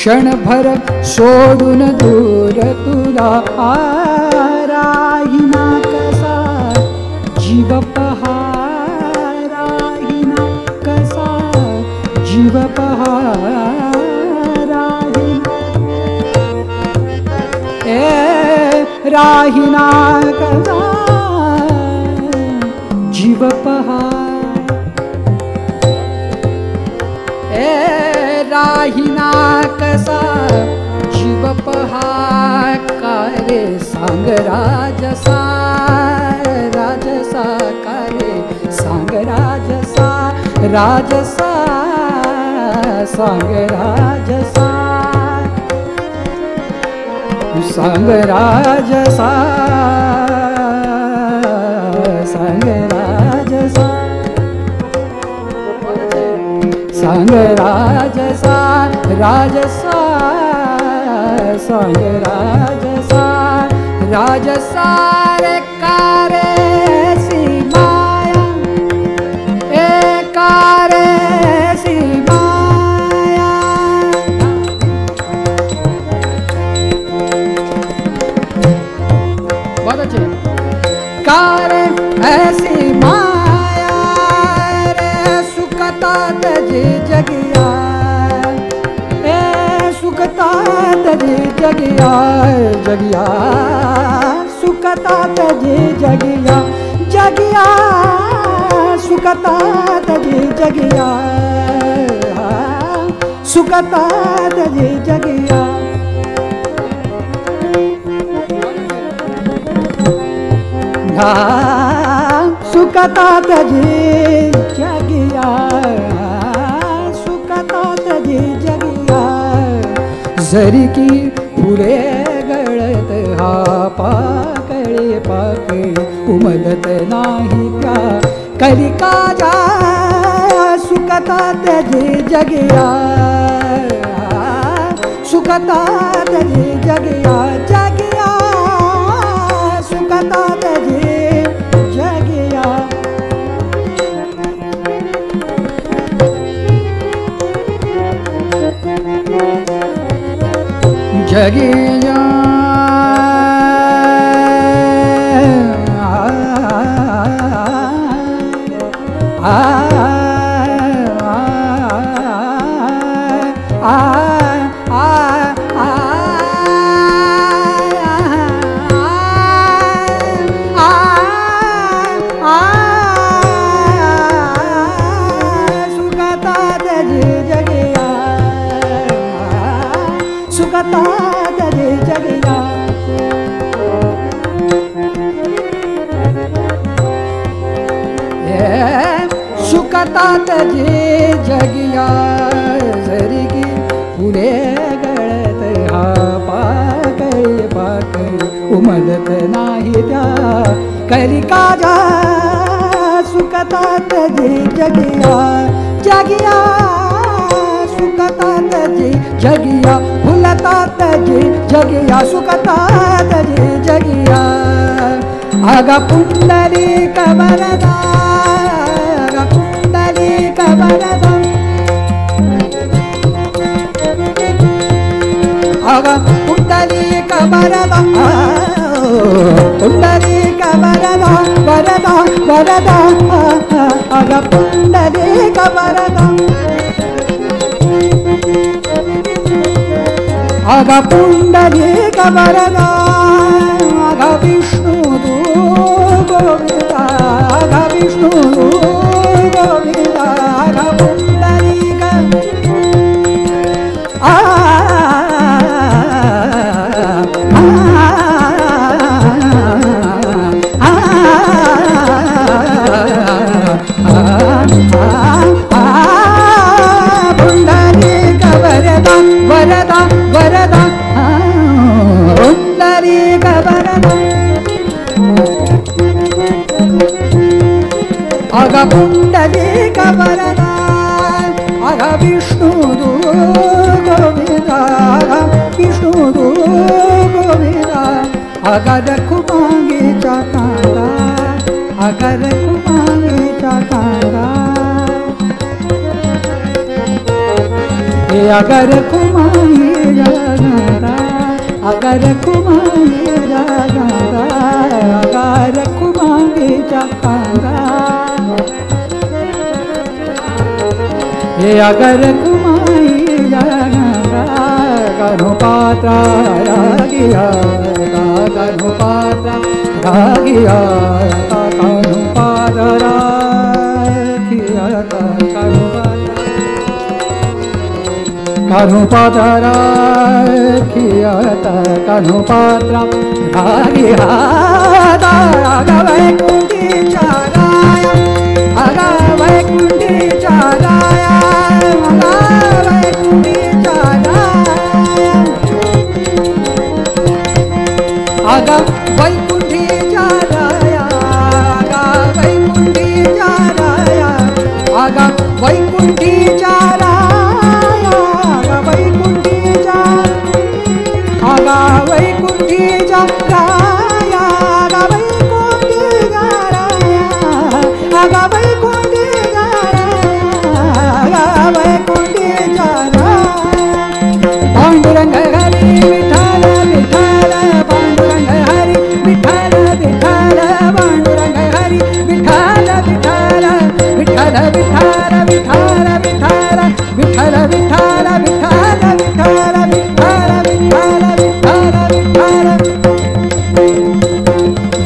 क्षणभर सोडून दूर तुला राहिना कसा जीव पहारा कसा जीव पहारा राहिना कसा जीव पहारा राहिना कसा जीव पहारा रे सा सांग राजसा राजसा करे सांग राजसा राजसा सांग राजसा सांग राजसा सांग राजसा सांग राजसा राजसा सांग राजसा राजसा रे कारे सी माया ए कारे सी माया बहुत अच्छे कारे ऐसी माया रे सुखता तजी जगिया ए सुखता तजी जगिया जगिया सुखता तजी जगिया जगिया सुखता तजी जगिया सुखता तजी जगिया सुखता तजी जगिया सुखता तजी जगिया जरी की फुले गळत हा पाकळे पाकळे उमलत नाही त्या कलिका जा सुखता तजी जगिया सुखता तजी जगिया जगिया सुखता तजी जगिया जगिया सुखता तजी जगिया सुखता तजी जगिया जरी की फुले गळत हा पाकळे पाकळे उमलत नाही त्या कलिका जा सुखता तजी जगिया जगिया सुखता तजी जगिया फुलता तजी जगिया सुखता तजी जगिया आगा पुंडलिक वरदा आगा पुंडलिक वरदा आगा पुंडलिक वरदा पुंडलिक वरदा वरदा वरदा आगा पुंडलिक वरदा आगा पुंडलिक वरदा आगा विष्णु गोविंदा आगा विष्णु गोविंदा आगा पुंडलिक पुंडलिक वरदा वरदा वरदा पुंडलिक वरदा आगा पुंडलिक वरदा आगा विष्णु गोविंदा आगा विष्णु गोविंदा आगा रखुमांगीचा कांदा आगा रखुमांगीचा कांदा अगर कुमाई जागंदा अगर कुमाई जागंदा अगर कुमाई जागंदा अगर कुमाई जागंदा करो पात्रा रागिया करो पात्रा रागिया करो पात्रा रागिया करो कान्हू पात्रा राखिया कान्हू पात्रा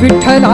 ವಿಠಲ